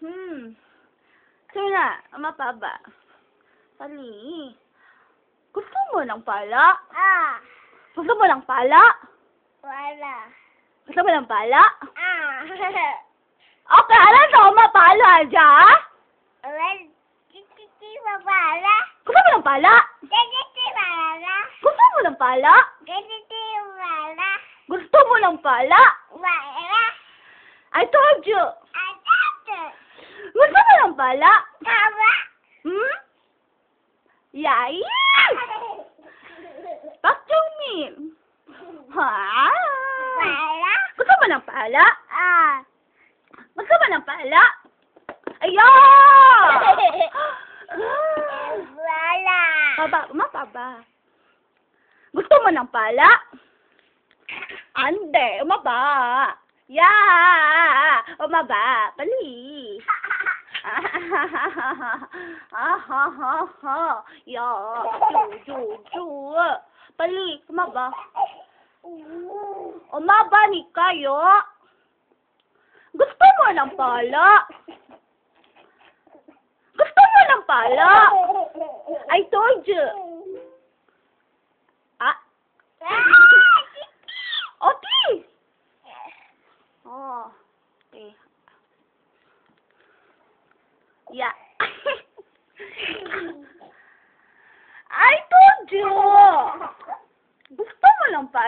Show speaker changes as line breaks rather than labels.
Sige na, mapaba. Sali. Gusto mo ng pala? Gusto mo ng pala?
Wala.
Gusto mo ng pala?
Ah.
Okay, alam na ako mapala dyan?
Well, titi mabala.
Gusto mo ng pala?
Titi mabala.
Gusto mo ng pala?
Titi mabala.
Gusto mo ng pala?
Wala.
I told you.
Adapter.
Gusto mo ng pala?
Tama.
Yay! Back to me. Ha?
Wala.
Gusto mo ng pala? Gusto mo ng pala? Ayan!
Wala.
Mapaba. Gusto mo ng pala? Ande, umaba. Umaba. Pali. Pali, umaba. Umaba ni kayo. Gusto mo ng pala? Gusto mo ng pala? I told you. Okay. Okay. Yeah. I told you. Gusto mo ng pala?